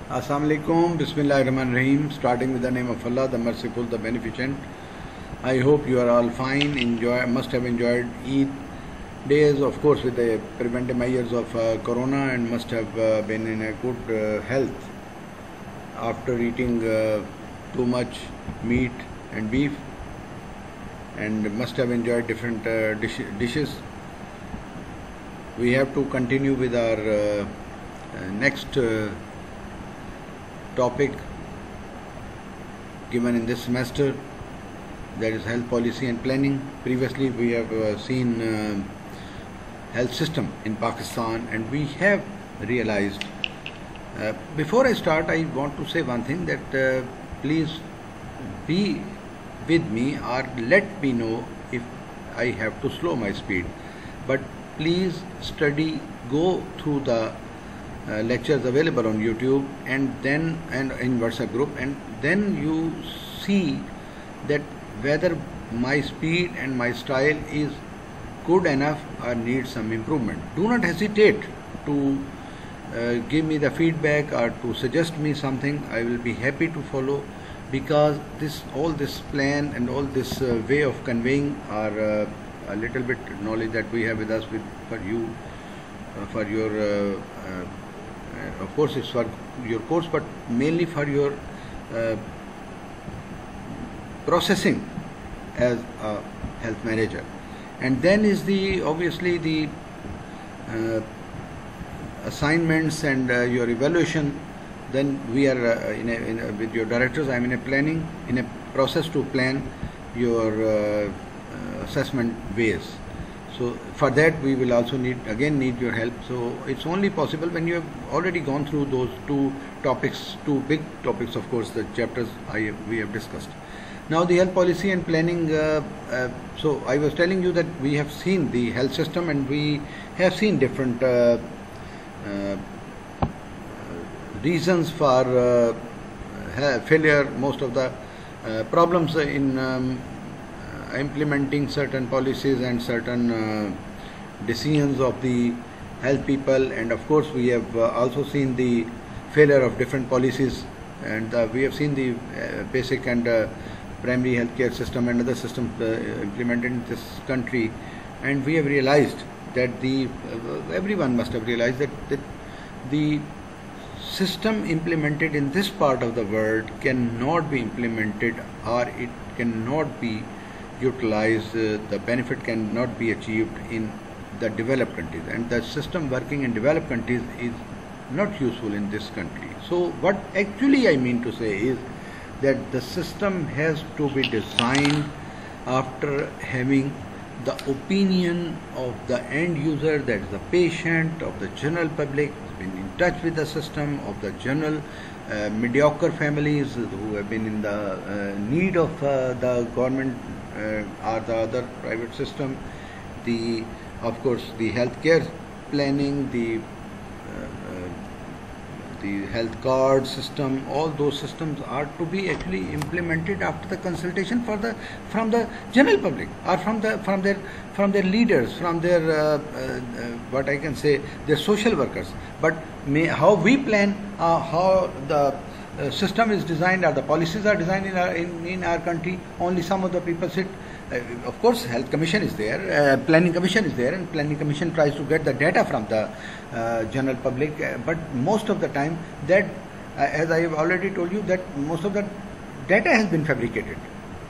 Assalamu alaikum, Bismillahirrahmanirrahim. Starting with the name of Allah, the Merciful, the Beneficent. I hope you are all fine. Must have enjoyed Eid days, of course, with the preventive measures of Corona, and must have been in a good health after eating too much meat and beef, and must have enjoyed different dishes. We have to continue with our next topic given in this semester, that is health policy and planning. Previously we have seen health system in Pakistan, and we have realized, before I start, I want to say one thing, that please be with me or let me know if I have to slow my speed, but please study, go through the lectures available on YouTube and in WhatsApp group, and then you see that whether my speed and my style is good enough or needs some improvement. Do not hesitate to give me the feedback or to suggest me something. I will be happy to follow, because all this plan and all this way of conveying our a little bit knowledge that we have with us for you, for your of course it's for your course, but mainly for your processing as a health manager. And then is obviously the assignments and your evaluation. Then we are with your directors, I am in a process to plan your assessment ways. So for that we will also need your help. So it's only possible when you have already gone through those two big topics, of course, the chapters we have discussed. Now the health policy and planning, so I was telling you that we have seen the health system, and we have seen different reasons for failure, most of the problems in implementing certain policies and certain decisions of the health people. And of course we have also seen the failure of different policies, and we have seen the basic and primary healthcare system and other systems implemented in this country, and we have realized that everyone must have realized that the system implemented in this part of the world cannot be implemented, or it cannot be utilized, the benefit cannot be achieved in the developed countries, and the system working in developed countries is not useful in this country. So what actually I mean to say is that the system has to be designed after having the opinion of the end user, that is the patient, of the general public, been in touch with the system, of the general mediocre families who have been in the need of the government or the other private system, of course the healthcare planning, the health card system. All those systems are to be actually implemented after the consultation from the general public, or from their leaders, from their what I can say, their social workers. But how we plan, how the system is designed, or the policies are designed in our country, only some of the people sit. Of course, health commission is there, planning commission is there, and planning commission tries to get the data from the general public. But most of the time, that as I have already told you, that most of the data has been fabricated.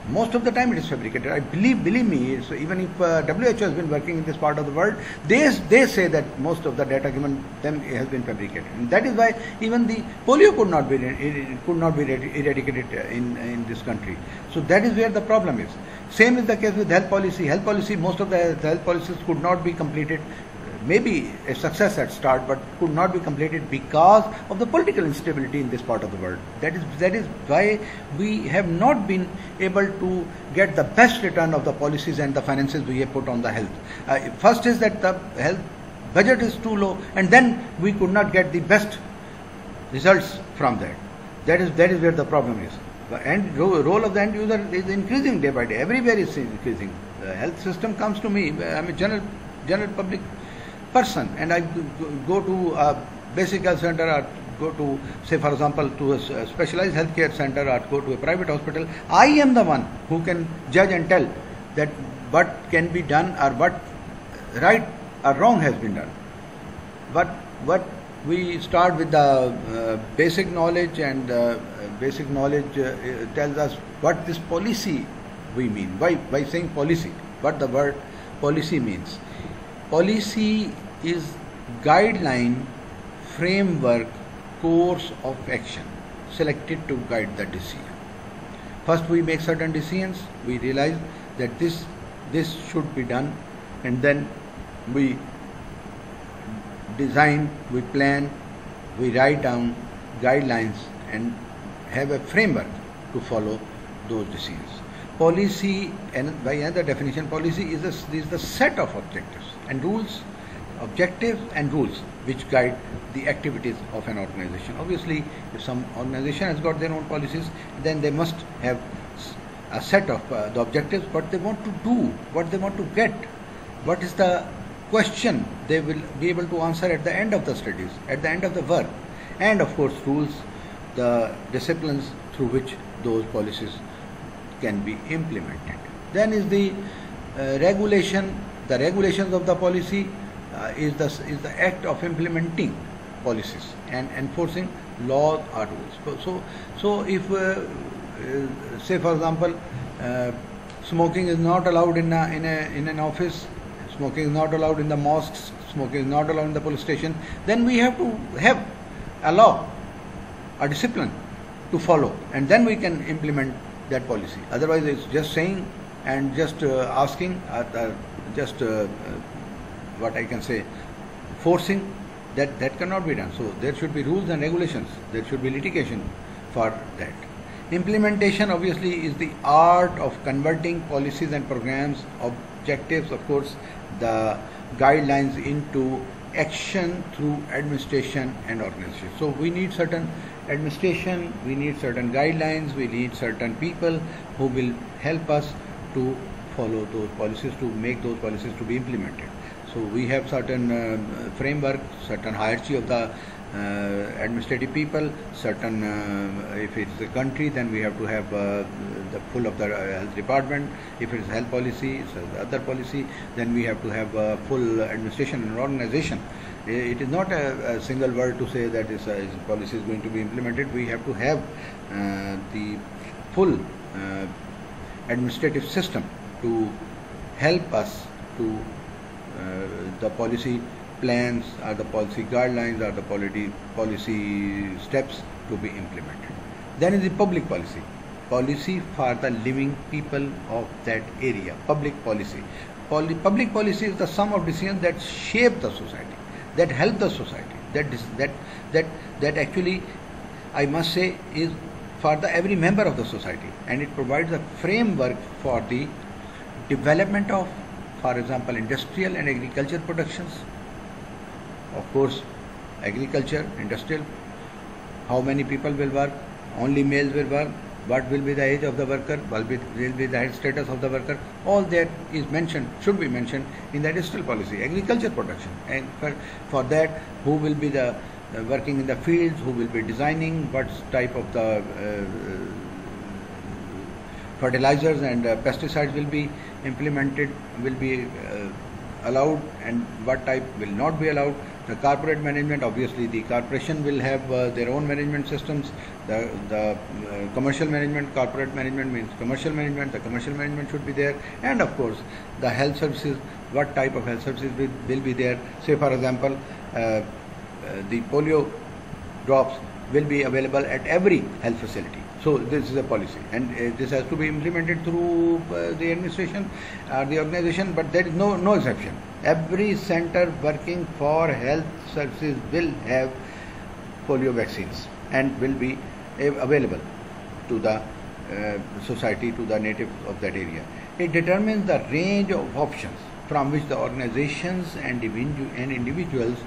Most of the time it is fabricated. I believe me. So even if WHO has been working in this part of the world, they say that most of the data given them has been fabricated, and that is why even the polio could not be eradicated in this country. So that is where the problem is. Same is the case with health policy. Health policy, most of the health policies could not be completed. Maybe a success at start, but could not be completed because of the political instability in this part of the world. That is why we have not been able to get the best return of the policies and the finances we have put on the health. First is that the health budget is too low, and then we could not get the best results from that. That is where the problem is. And role of the end user is increasing day by day. Everywhere is increasing. The health system comes to me. I am a general public person, and I go to a basic health center or go to, say for example, to a specialized healthcare center or go to a private hospital, I am the one who can judge and tell that what can be done or what right or wrong has been done. But what we start with the basic knowledge, and basic knowledge tells us what this policy we mean. By saying policy, what the word policy means. Policy is guideline, framework, course of action selected to guide the decision. First we make certain decisions, we realize that this should be done, and then we design, we plan, we write down guidelines and have a framework to follow those decisions. Policy, and by another definition, policy is the set of objectives and rules, objectives and rules which guide the activities of an organization. Obviously, if some organization has got their own policies, then they must have a set of the objectives, what they want to do, what they want to get, what is the question they will be able to answer at the end of the studies, at the end of the work, and of course rules, the disciplines through which those policies can be implemented. Then is the regulation. The regulations of the policy is the act of implementing policies and enforcing laws or rules. So if say for example, smoking is not allowed in an office, smoking is not allowed in the mosques, smoking is not allowed in the police station, then we have to have a law, a discipline to follow, and then we can implement that policy. Otherwise it's just saying and just asking, what I can say, forcing, that cannot be done. So there should be rules and regulations, there should be litigation for that. Implementation obviously is the art of converting policies and programs, objectives, of course, the guidelines into action through administration and organization. So we need certain administration, we need certain guidelines, we need certain people who will help us to follow those policies, to make those policies to be implemented. So we have certain framework, certain hierarchy of the administrative people, certain if it's a country, then we have to have the full of the health department. If it's health policy, it's other policy, then we have to have full administration and organization. It is not a single word to say that this policy is going to be implemented. We have to have the full administrative system to help us to the policy plans or the policy guidelines or the policy steps to be implemented. Then is the public policy. Policy for the living people of that area. Public policy. Public policy is the sum of decisions that shape the society, that help the society, that actually, I must say, is for the every member of the society, and it provides a framework for the development of, for example, industrial and agriculture productions. Of course, agriculture, industrial, how many people will work, only males will work, what will be the age of the worker, what will be the status of the worker, all that is mentioned, should be mentioned in the industrial policy. Agriculture production, and for that, who will be the working in the fields, who will be designing, what type of the fertilizers and pesticides will be implemented, will be allowed, and what type will not be allowed. The corporate management, obviously the corporation will have their own management systems. The commercial management, corporate management means commercial management, the commercial management should be there. And of course the health services, what type of health services will be there. Say for example, the polio drops will be available at every health facility. So this is a policy, and this has to be implemented through the administration or the organization, but there is no exception. Every center working for health services will have polio vaccines and will be available to the society, to the natives of that area. It determines the range of options from which the organizations and individuals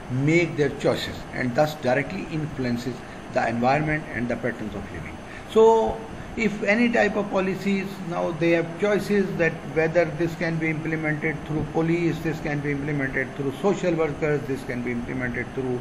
make their choices, and thus directly influences the environment and the patterns of living. So if any type of policies, now they have choices that whether this can be implemented through police, this can be implemented through social workers, this can be implemented through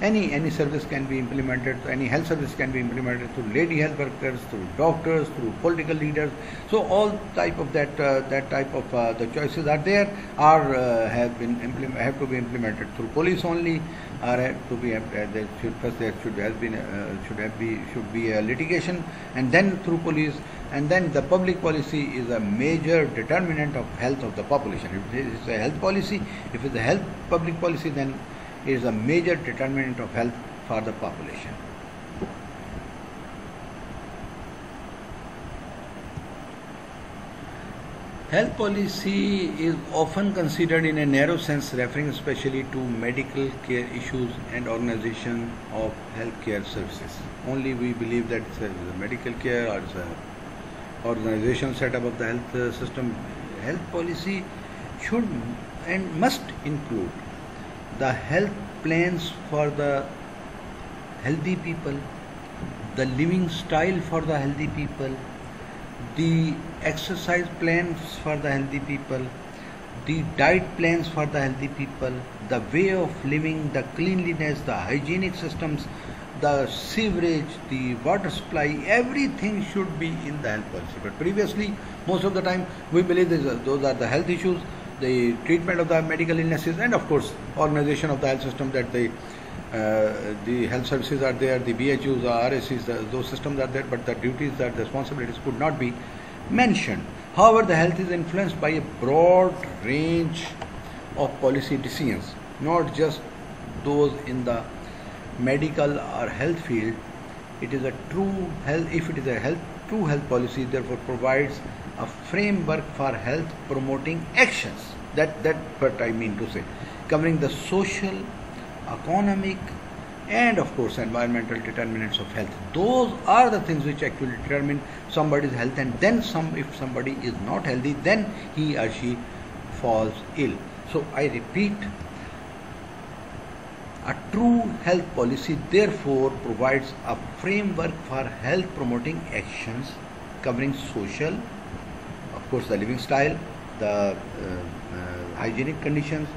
any service can be implemented, any health service can be implemented through lady health workers, through doctors, through political leaders. So all type of that type of the choices are there, have to be implemented through police only, or have to be there should be a litigation, and then through police, and then the public policy is a major determinant of health of the population. If it is a health policy, if it is a health public policy, then it is a major determinant of health for the population. Health policy is often considered in a narrow sense, referring especially to medical care issues and organization of healthcare services. Only we believe that it's a medical care or it's a organizational setup of the health system. Health policy should and must include the health plans for the healthy people, the living style for the healthy people, the exercise plans for the healthy people, the diet plans for the healthy people, the way of living, the cleanliness, the hygienic systems, the sewerage, the water supply, everything should be in the health policy. But previously, most of the time, we believe those are the health issues, the treatment of the medical illnesses, and of course organization of the health system, that the health services are there, the BHUs, the RSCs, those systems are there, but the duties, the responsibilities could not be mentioned. However, the health is influenced by a broad range of policy decisions, not just those in the medical or health field. It is a true health, if it is a true health policy, therefore provides a framework for health promoting actions. That's what I mean to say, covering the social, economic, and of course environmental determinants of health. Those are the things which actually determine somebody's health, and then if somebody is not healthy, then he or she falls ill. So I repeat, a true health policy therefore provides a framework for health promoting actions covering social, of course the living style, the hygienic conditions,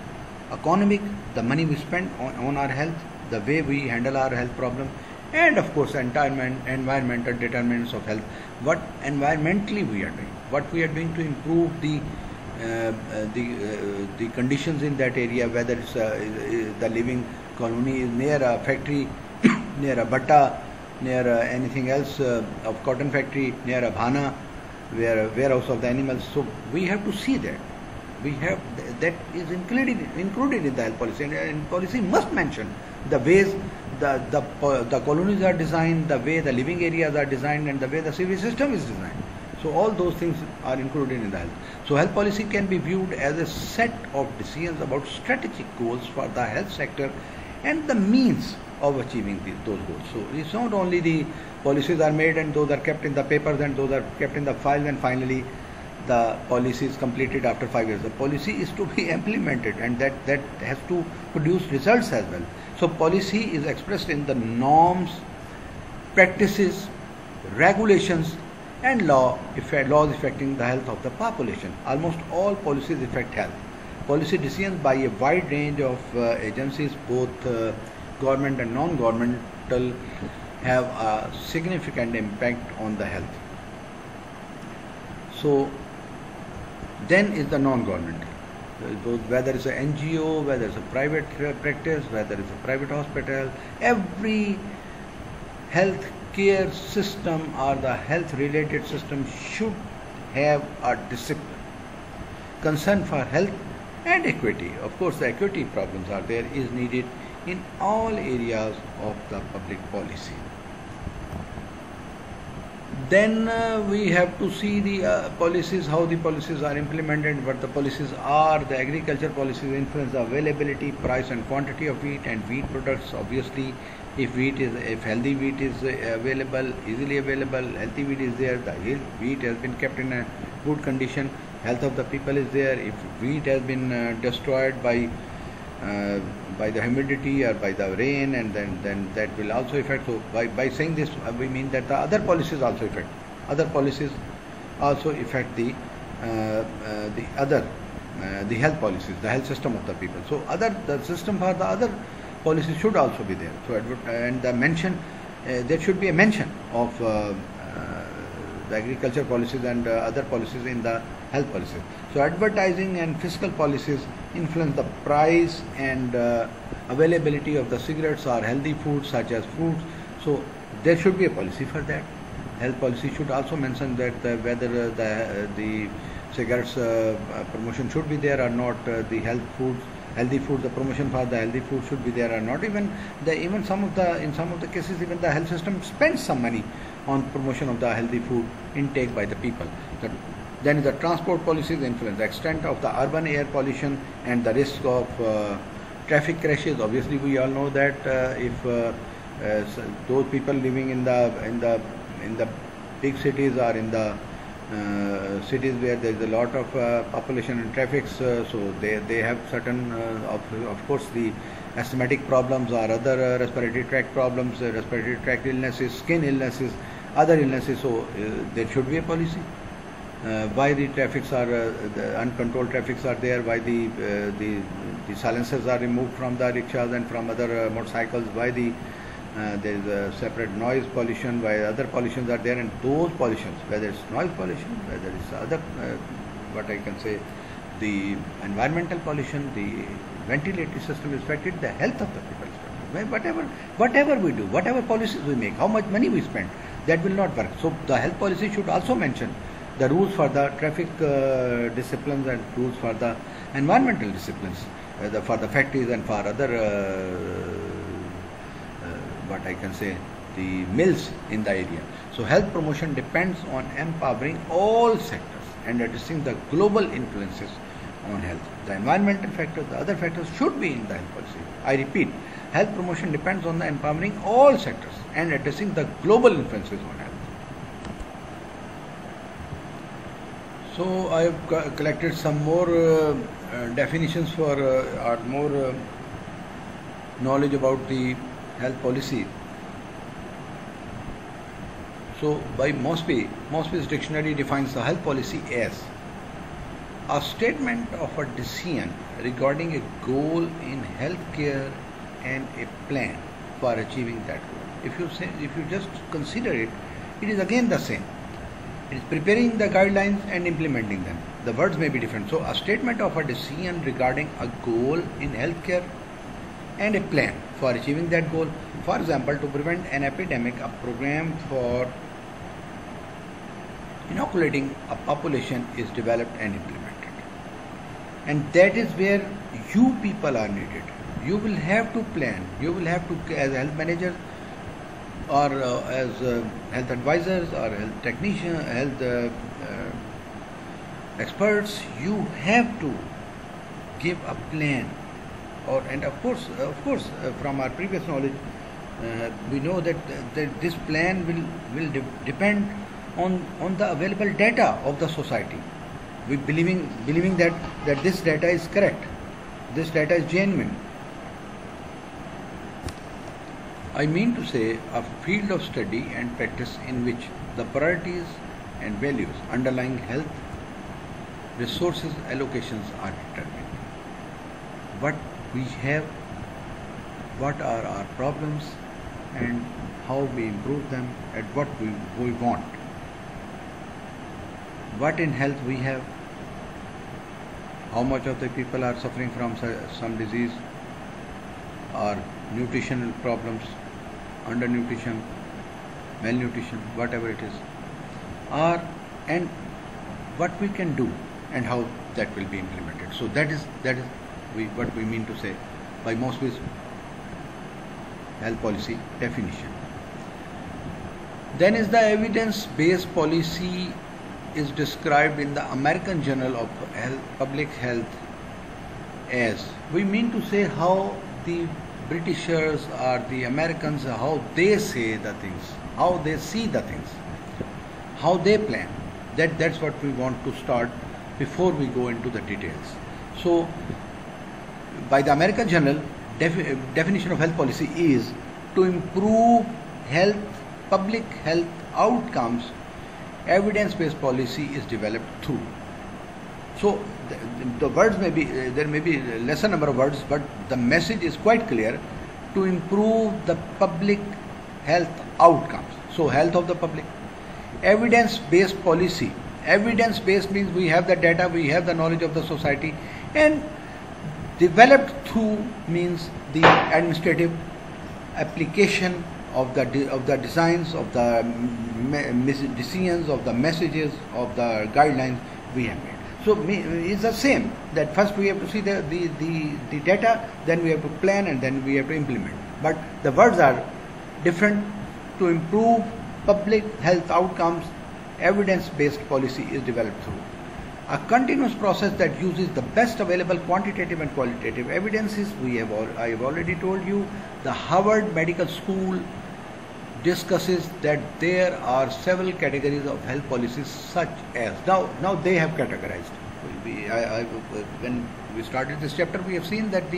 economic, the money we spend on our health, the way we handle our health problem, and of course environmental determinants of health. What environmentally we are doing, what we are doing to improve the conditions in that area, whether it's the living colony is near a factory, near a bhatta, near anything else, of cotton factory, near a bhana, where a warehouse of the animals. So we have to see that. That is included in the health policy, and policy must mention the ways the colonies are designed, the way the living areas are designed, and the way the civil system is designed. So all those things are included in the health. So health policy can be viewed as a set of decisions about strategic goals for the health sector and the means of achieving those goals. So it's not only the policies are made and those are kept in the papers and those are kept in the files, and finally the policy is completed after 5 years. The policy is to be implemented, and that has to produce results as well. So policy is expressed in the norms, practices, regulations, and laws affecting the health of the population. Almost all policies affect health. Policy decisions by a wide range of agencies, both government and non-governmental, have a significant impact on the health. So then is the non-governmental, whether it's an NGO, whether it's a private practice, whether it's a private hospital, every health care system or the health related system should have a discipline, concern for health and equity. Of course, the equity problems are there, is needed in all areas of the public policy. Then we have to see the policies, how the policies are implemented, what the policies are. The agriculture policies influence the availability, price and quantity of wheat and wheat products. Obviously, if healthy wheat is available, easily available, healthy wheat is there, the wheat has been kept in a good condition, health of the people is there. If wheat has been destroyed by the humidity or by the rain, and then that will also affect. So by saying this, we mean that the other policies also affect. Other policies also affect the health policies, the health system of the people. So the system for the other policy should also be there. So and the mention, there should be a mention of the agriculture policies and other policies in the health policies. So advertising and fiscal policies influence the price and availability of the cigarettes or healthy foods such as fruits. So there should be a policy for that. Health policy should also mention that whether the cigarettes promotion should be there or not. The healthy foods, the promotion for the healthy food should be there or not. Even in some of the cases, even the health system spends some money on promotion of the healthy food intake by the people. Then the transport policies influence the extent of the urban air pollution and the risk of traffic crashes. Obviously, we all know that if those people living in the big cities or in the cities where there is a lot of population and traffic, so they have certain of course the asthmatic problems or other respiratory tract problems, respiratory tract illnesses, skin illnesses, other illnesses. So there should be a policy. Why the traffics are the uncontrolled traffics are there? Why the silencers are removed from the rickshaws and from other motorcycles? Why there is a separate noise pollution? Why other pollutions are there? And those pollutions, whether it's noise pollution, whether it's other what I can say, the environmental pollution, the ventilatory system is affected, the health of the people is affected. Whatever we do, whatever policies we make, how much money we spend, that will not work. So the health policy should also mention the rules for the traffic disciplines and rules for the environmental disciplines, for the factories and for other what I can say, the mills in the area. So health promotion depends on empowering all sectors and addressing the global influences on health. The environmental factors, the other factors should be in the health policy. I repeat, health promotion depends on the empowering all sectors and addressing the global influences on health. So I have collected some more definitions for or more knowledge about the health policy. So by Mosby's dictionary defines the health policy as a statement of a decision regarding a goal in healthcare and a plan for achieving that goal. If you just consider it, it is again the same. It is preparing the guidelines and implementing them. The words may be different. So a statement of a decision regarding a goal in healthcare and a plan for achieving that goal. For example, to prevent an epidemic, a program for inoculating a population is developed and implemented. And that is where you people are needed. You will have to plan. You will have to, as a health manager or as health advisors or health technicians, health experts, you have to give a plan. And of course, from our previous knowledge, we know that this plan will depend on the available data of the society. We believing that this data is correct, this data is genuine. I mean to say a field of study and practice in which the priorities and values underlying health resources allocations are determined. What we have, what are our problems, and how we improve them, and what we want. What in health we have, how much of the people are suffering from some disease or nutritional problems, undernutrition, malnutrition, whatever it is, and what we can do and how that will be implemented. So that is what we mean to say by Mosby's health policy definition. Then is the evidence-based policy is described in the American Journal of Public Health as, we mean to say how the Britishers or the Americans, how they say the things, how they see the things, how they plan. That's what we want to start before we go into the details. So by the American Journal, definition of health policy is to improve health, public health outcomes. Evidence-based policy is developed through. So the words may be, there may be lesser number of words, but the message is quite clear to improve the public health outcomes. So health of the public. Evidence-based policy. Evidence-based means we have the data, we have the knowledge of the society, and developed through means the administrative application of the designs, of the decisions, of the messages, of the guidelines we have made. So it's the same, that first we have to see the data, then we have to plan, and then we have to implement. But the words are different. To improve public health outcomes, evidence-based policy is developed through a continuous process that uses the best available quantitative and qualitative evidences. I have already told you, the Harvard Medical School discusses that there are several categories of health policies, such as now they have categorized. When we started this chapter, we have seen that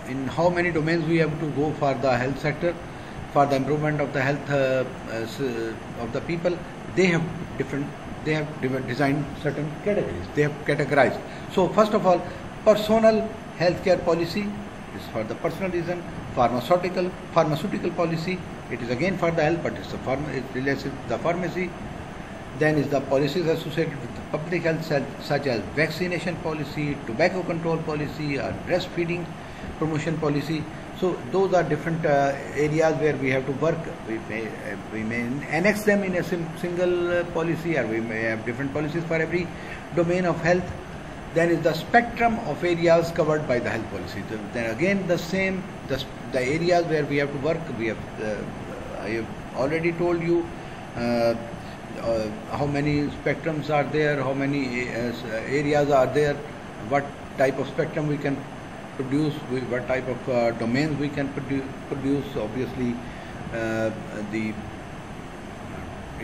in how many domains we have to go for the health sector, for the improvement of the health of the people. They have designed certain categories. They have categorized. So first of all, personal healthcare policy is for the personal reason. Pharmaceutical policy, it is again for the health, but it relates to the pharmacy. Then is the policies associated with the public health, such as vaccination policy, tobacco control policy, or breastfeeding promotion policy. So those are different areas where we have to work. We may annex them in a single policy, or we may have different policies for every domain of health. Then is the spectrum of areas covered by the health policy. Then again the same, the areas where we have to work. I have already told you how many spectrums are there, how many areas are there, what type of spectrum we can produce, what type of domains we can produce. Obviously,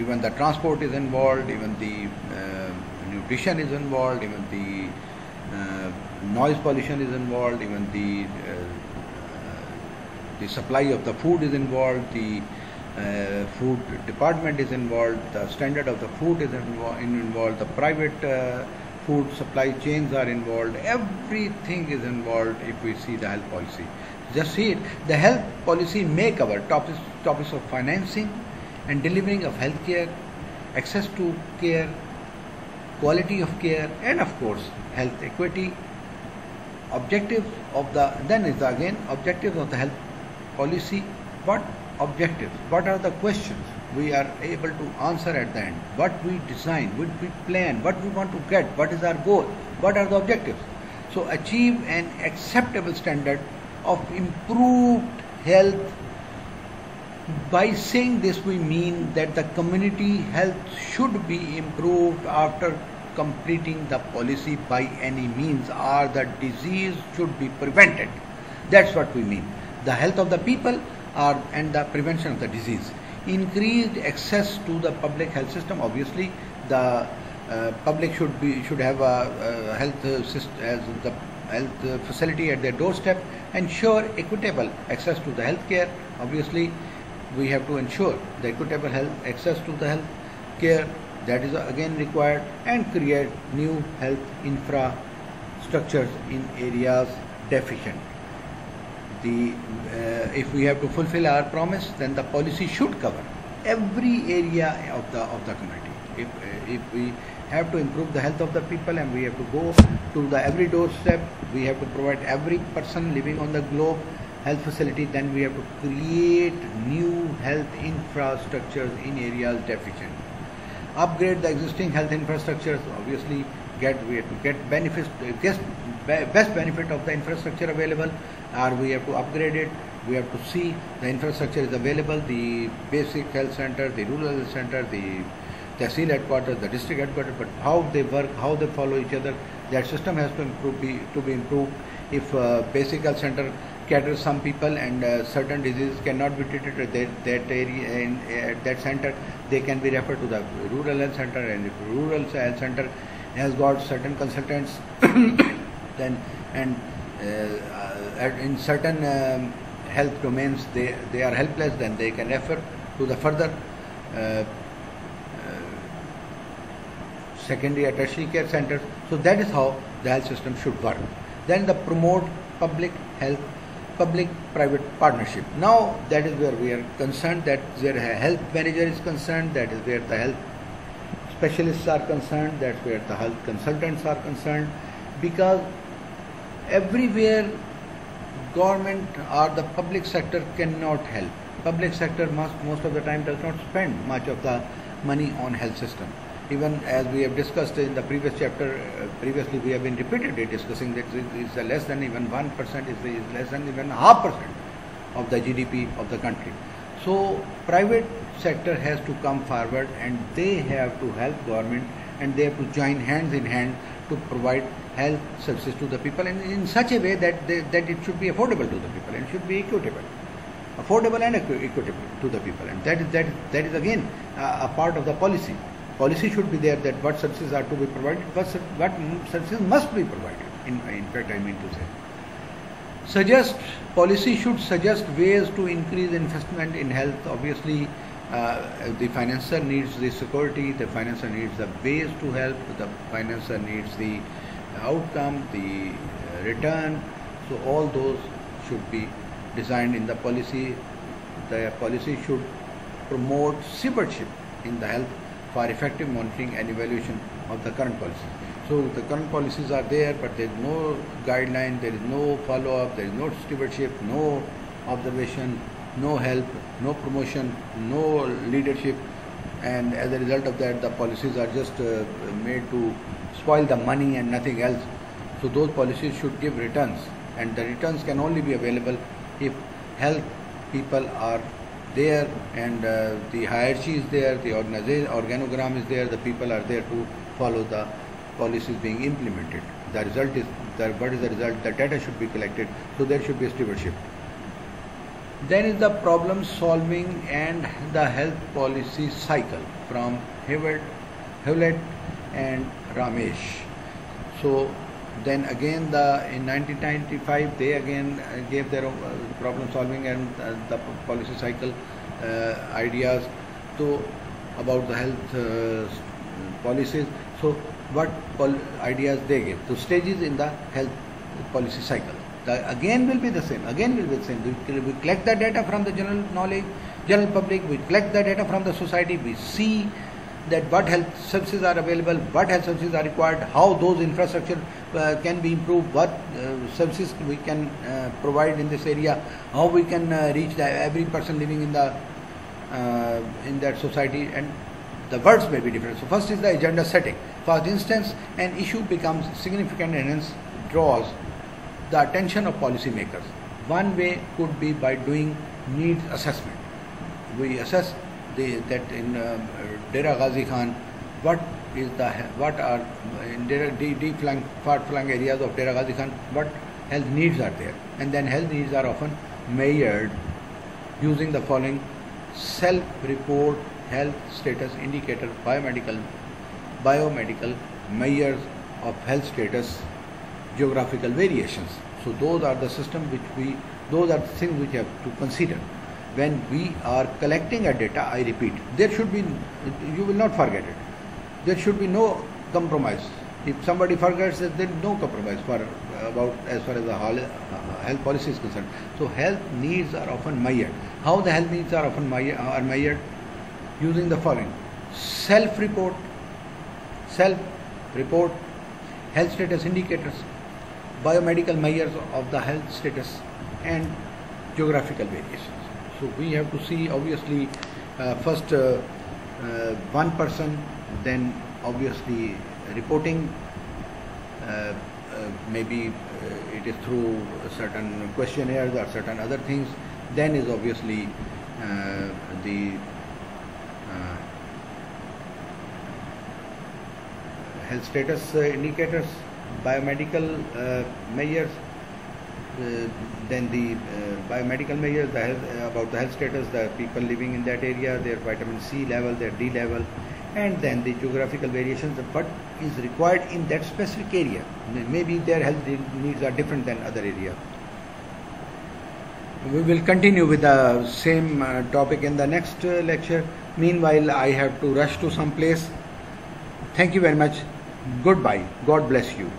even the transport is involved, even the nutrition is involved, even the noise pollution is involved, even the supply of the food is involved, the food department is involved, the standard of the food is involved, the private food supply chains are involved. Everything is involved if we see the health policy. Just see it. The health policy may cover topics of financing and delivering of health care, access to care, quality of care, and of course health equity. Objectives of the objectives of the health policy. What objectives? What are the questions we are able to answer at the end? What we design, what we plan, what we want to get, what is our goal, what are the objectives? So achieve an acceptable standard of improved health. By saying this, we mean that the community health should be improved after completing the policy by any means, or the disease should be prevented. That's what we mean. The health of the people and the prevention of the disease. Increased access to the public health system. Obviously, the public should have a health system as the health facility at their doorstep. Ensure equitable access to the health care. Obviously, we have to ensure the equitable access to the health care. That is again required, and create new health infrastructures in areas deficient. If we have to fulfill our promise, then the policy should cover every area of the community. If we have to improve the health of the people, and we have to go to the every doorstep, we have to provide every person living on the globe health facility, then we have to create new health infrastructures in areas deficient. Upgrade the existing health infrastructures. Obviously, we have to get best benefit of the infrastructure available, or we have to upgrade it. We have to see the infrastructure is available, the basic health center, the rural health center, the Tehsil headquarters, the district headquarters, but how they work, how they follow each other, that system has to be improved. If basic health center caters some people and certain diseases cannot be treated at that area, at that center, they can be referred to the rural health center, and if rural health center has got certain consultants then in certain health domains they are helpless, then they can refer to the further secondary or tertiary care centers. So that is how the health system should work. Then the promote public health public-private partnership. Now that is where we are concerned, that where a health manager is concerned, that is where the health specialists are concerned, that's where the health consultants are concerned, because everywhere government or the public sector cannot help. Public sector most of the time does not spend much of the money on health system. Even as we have discussed in the previous chapter, previously we have been repeatedly discussing that it is less than even 1%, is less than even 0.5% of the GDP of the country. So private sector has to come forward and they have to help government, and they have to join hands in hand to provide health services to the people, and in such a way that it should be affordable to the people and should be equitable. Affordable and equitable to the people, and that is again a part of the policy. Policy should be there, that what services are to be provided, what services must be provided. In fact, I mean to say, policy should suggest ways to increase investment in health. Obviously, the financer needs the security, the financer needs the ways to help, the financer needs the outcome, the return. So all those should be designed in the policy. The policy should promote stewardship in the health for effective monitoring and evaluation of the current policies. So the current policies are there, but there is no guideline, there is no follow-up, there is no stewardship, no observation, no help, no promotion, no leadership, and as a result of that, the policies are just made to spoil the money and nothing else. So those policies should give returns, and the returns can only be available if health people are there, and the hierarchy is there, the organogram is there, the people are there to follow the policies being implemented. The result is, what is the result? The data should be collected, so there should be a stewardship. Then is the problem solving and the health policy cycle from Hewlett and Ramesh. So then again in 1995 they again gave their problem solving and the policy cycle ideas about the health policies. So what ideas they gave? So stages in the health policy cycle. Again will be the same. We collect the data from the general public, we collect the data from the society, we see that what health services are available, what health services are required, how those infrastructure can be improved, what services we can provide in this area, how we can reach every person living in that society, and the words may be different. So first is the agenda setting. For instance, an issue becomes significant and hence draws the attention of policymakers. One way could be by doing needs assessment. We assess that in Dera Ghazi Khan, what are in far-flung areas of Dera Ghazi Khan, what health needs are there, and then health needs are often measured using the following: self-report, health status indicator, biomedical measures of health status, geographical variations. So those are the those are the things which we have to consider when we are collecting a data. I repeat, there should be, you will not forget it. There should be no compromise. If somebody forgets it, then no compromise as far as the health policy is concerned. So health needs are often measured. How the health needs are often measured? Using the following: self-report, health status indicators, biomedical measures of the health status, and geographical variations. So we have to see, obviously, first one person, then obviously reporting, maybe it is through certain questionnaires or certain other things. Then is obviously the health status indicators, biomedical measures, then the biomedical measures, about the health status, the people living in that area, their vitamin C level, their D level, and then the geographical variations of what is required in that specific area. Maybe their health needs are different than other areas. We will continue with the same topic in the next lecture. Meanwhile, I have to rush to some place. Thank you very much. Goodbye. God bless you.